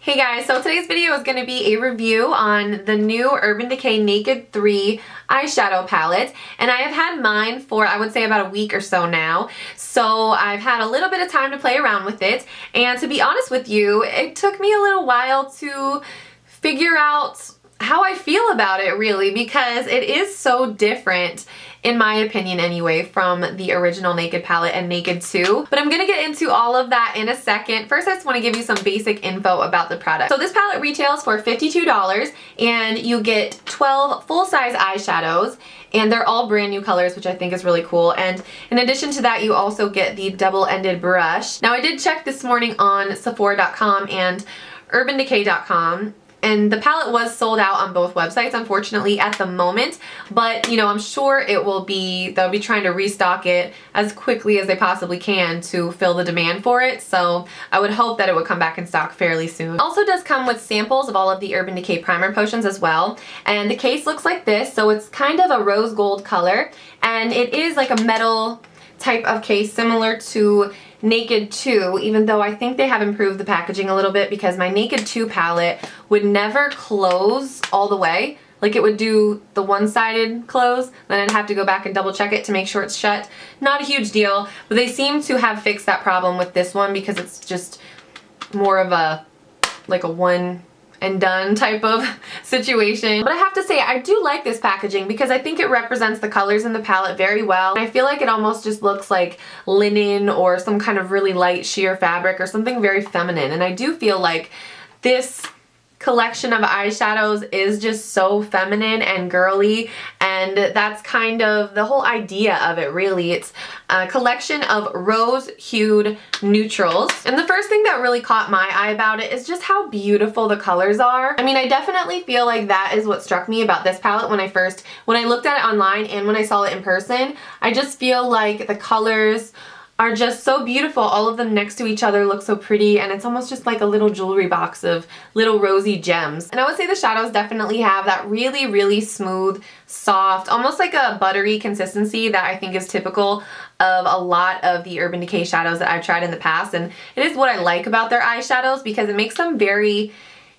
Hey guys, so today's video is going to be a review on the new Urban Decay Naked 3 eyeshadow palette, and I have had mine for I would say about a week or so now, so I've had a little bit of time to play around with it, and to be honest with you, it took me a little while to figure out how I feel about it really, because it is so different, in my opinion anyway, from the original Naked palette and Naked 2. But I'm gonna get into all of that in a second. First, I just wanna give you some basic info about the product. So this palette retails for $52 and you get 12 full-size eyeshadows, and they're all brand new colors, which I think is really cool. And in addition to that, you also get the double-ended brush. Now I did check this morning on Sephora.com and UrbanDecay.com, and the palette was sold out on both websites, unfortunately, at the moment. But, you know, I'm sure they'll be trying to restock it as quickly as they possibly can to fill the demand for it. So I would hope that it would come back in stock fairly soon. It also does come with samples of all of the Urban Decay primer potions as well. And the case looks like this. So it's kind of a rose gold color. And it is like a metal type of case similar to Naked 2, even though I think they have improved the packaging a little bit, because my Naked 2 palette would never close all the way. Like, it would do the one-sided close, then I'd have to go back and double check it to make sure it's shut. Not a huge deal, but they seem to have fixed that problem with this one because it's just more of a, like a one and done type of situation. But I have to say, I do like this packaging because I think it represents the colors in the palette very well. And I feel like it almost just looks like linen or some kind of really light sheer fabric or something very feminine. And I do feel like this collection of eyeshadows is just so feminine and girly, and that's kind of the whole idea of it really. It's a collection of rose-hued neutrals, and the first thing that really caught my eye about it is just how beautiful the colors are. I mean, I definitely feel like that is what struck me about this palette when I looked at it online and when I saw it in person. I just feel like the colors are just so beautiful. All of them next to each other look so pretty, and it's almost just like a little jewelry box of little rosy gems. And I would say the shadows definitely have that really, really smooth, soft, almost like a buttery consistency that I think is typical of a lot of the Urban Decay shadows that I've tried in the past. And it is what I like about their eyeshadows because it makes them very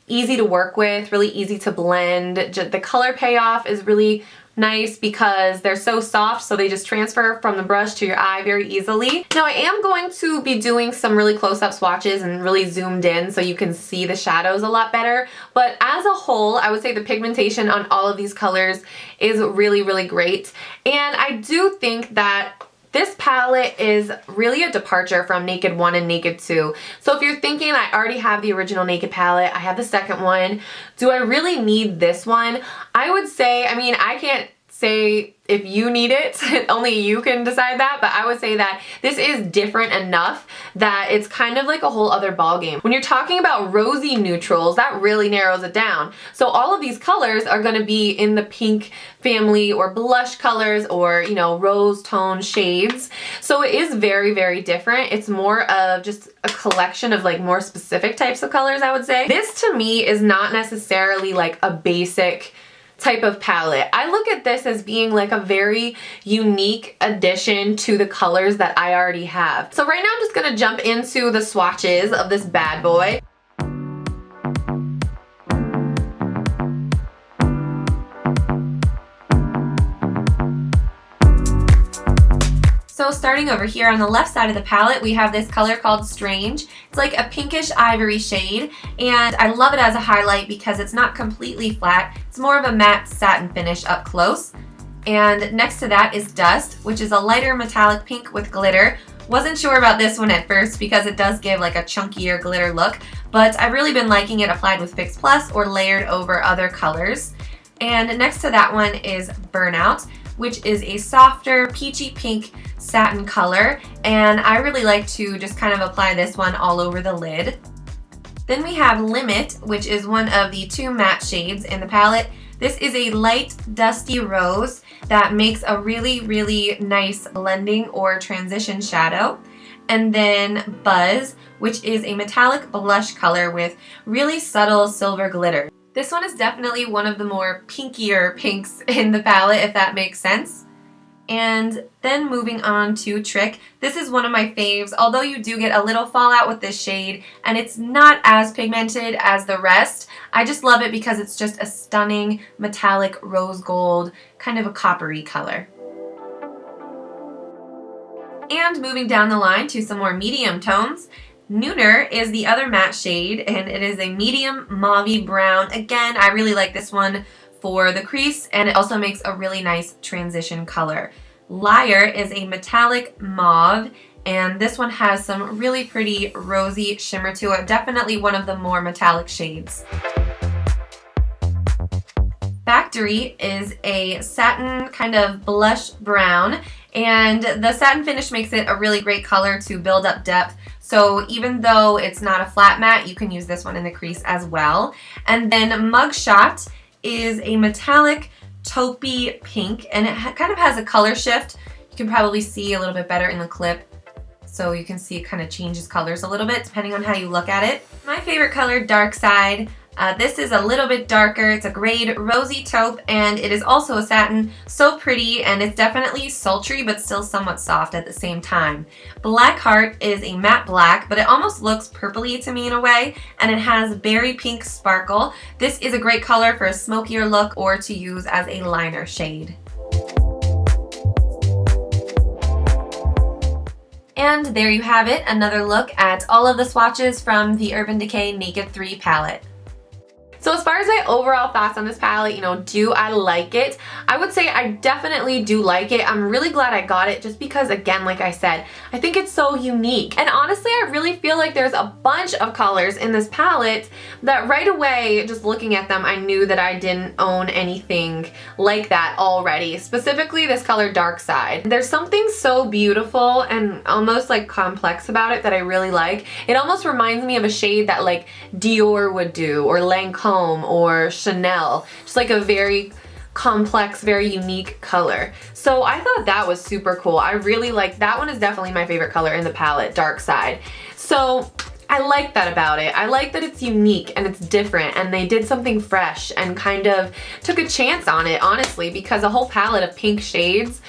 easy to work with, really easy to blend. The color payoff is really nice because they're so soft, so they just transfer from the brush to your eye very easily. Now I am going to be doing some really close-up swatches and really zoomed in so you can see the shadows a lot better, but as a whole I would say the pigmentation on all of these colors is really, really great. And I do think that this palette is really a departure from Naked 1 and Naked 2. So if you're thinking, I already have the original Naked palette, I have the second one, do I really need this one? I would say, I mean, I can't say if you need it, only you can decide that, but I would say that this is different enough that it's kind of like a whole other ballgame. When you're talking about rosy neutrals, that really narrows it down. So all of these colors are going to be in the pink family or blush colors or, you know, rose tone shades. So it is very, very different. It's more of just a collection of like more specific types of colors, I would say. This to me is not necessarily like a basic type of palette. I look at this as being like a very unique addition to the colors that I already have. So right now I'm just gonna jump into the swatches of this bad boy. So starting over here on the left side of the palette, we have this color called Strange. It's like a pinkish ivory shade, and I love it as a highlight because it's not completely flat. It's more of a matte satin finish up close. And next to that is Dust, which is a lighter metallic pink with glitter. Wasn't sure about this one at first because it does give like a chunkier glitter look, but I've really been liking it applied with Fix Plus or layered over other colors. And next to that one is Burnout, which is a softer peachy pink satin color, and I really like to just kind of apply this one all over the lid. Then we have Limit, which is one of the two matte shades in the palette. This is a light dusty rose that makes a really, really nice blending or transition shadow. And then Buzz, which is a metallic blush color with really subtle silver glitter. This one is definitely one of the more pinkier pinks in the palette, if that makes sense. And then moving on to Trick. This is one of my faves, although you do get a little fallout with this shade and it's not as pigmented as the rest. I just love it because it's just a stunning metallic rose gold, kind of a coppery color. And moving down the line to some more medium tones. Nooner is the other matte shade, and it is a medium mauve brown. Again, I really like this one for the crease, and it also makes a really nice transition color. Liar is a metallic mauve, and this one has some really pretty rosy shimmer to it. Definitely one of the more metallic shades. Factory is a satin kind of blush brown, and the satin finish makes it a really great color to build up depth. So even though it's not a flat matte, you can use this one in the crease as well. And then Mugshot is a metallic taupey pink, and it kind of has a color shift. You can probably see a little bit better in the clip. So you can see it kind of changes colors a little bit depending on how you look at it. My favorite color, Dark Side. This is a little bit darker. It's a grade rosy taupe, and it is also a satin. So pretty, and it's definitely sultry but still somewhat soft at the same time. Blackheart is a matte black, but it almost looks purpley to me in a way, and it has berry pink sparkle. This is a great color for a smokier look or to use as a liner shade. And there you have it, another look at all of the swatches from the Urban Decay Naked 3 palette. So as far as my overall thoughts on this palette, you know, do I like it? I would say I definitely do like it. I'm really glad I got it just because, again, like I said, I think it's so unique. And honestly, I really feel like there's a bunch of colors in this palette that right away, just looking at them, I knew that I didn't own anything like that already. Specifically this color Dark Side. There's something so beautiful and almost like complex about it that I really like. It almost reminds me of a shade that like Dior would do, or Lancome, or Chanel. Just like a very complex, very unique color. So I thought that was super cool. I really like that one. Is definitely my favorite color in the palette, Dark Side. So I like that about it. I like that it's unique and it's different, and they did something fresh and kind of took a chance on it, honestly, because a whole palette of pink shades,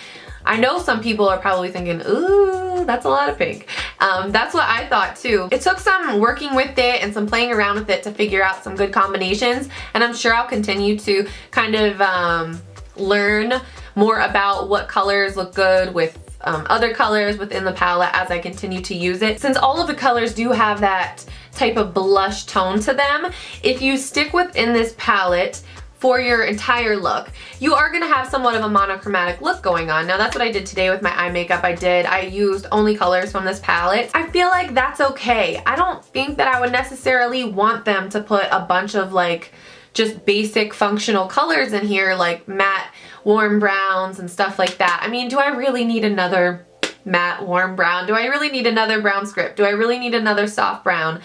I know some people are probably thinking, ooh, that's a lot of pink. That's what I thought too. It took some working with it and some playing around with it to figure out some good combinations, and I'm sure I'll continue to kind of learn more about what colors look good with other colors within the palette as I continue to use it. Since all of the colors do have that type of blush tone to them, if you stick within this palette for your entire look, you are gonna have somewhat of a monochromatic look going on. Now that's what I did today with my eye makeup. I used only colors from this palette. I feel like that's okay. I don't think that I would necessarily want them to put a bunch of like just basic functional colors in here, like matte warm browns and stuff like that. I mean, do I really need another matte warm brown? Do I really need another brown script? Do I really need another soft brown?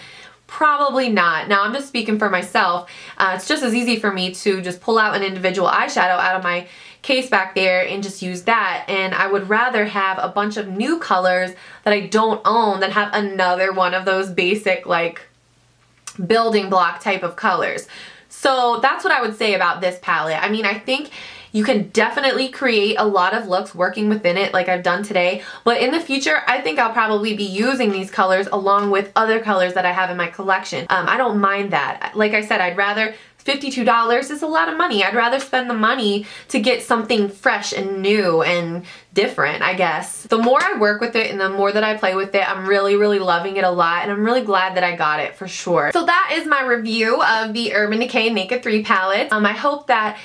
Probably not. Now I'm just speaking for myself. It's just as easy for me to just pull out an individual eyeshadow out of my case back there and just use that, and I would rather have a bunch of new colors that I don't own than have another one of those basic like building block type of colors. So that's what I would say about this palette. I mean, I think you can definitely create a lot of looks working within it like I've done today, but in the future I think I'll probably be using these colors along with other colors that I have in my collection. I don't mind that. Like I said, I'd rather, $52 is a lot of money. I'd rather spend the money to get something fresh and new and different, I guess. The more I work with it and the more that I play with it, I'm really, really loving it a lot, and I'm really glad that I got it for sure. So that is my review of the Urban Decay Naked 3 palette. I hope that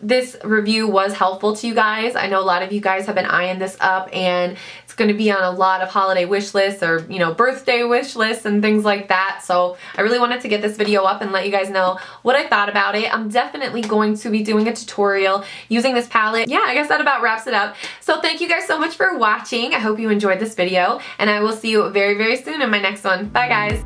this review was helpful to you guys. I know a lot of you guys have been eyeing this up, and it's going to be on a lot of holiday wish lists or, you know, birthday wish lists and things like that. So I really wanted to get this video up and let you guys know what I thought about it. I'm definitely going to be doing a tutorial using this palette. Yeah, I guess that about wraps it up. So thank you guys so much for watching. I hope you enjoyed this video, and I will see you very, very soon in my next one. Bye guys.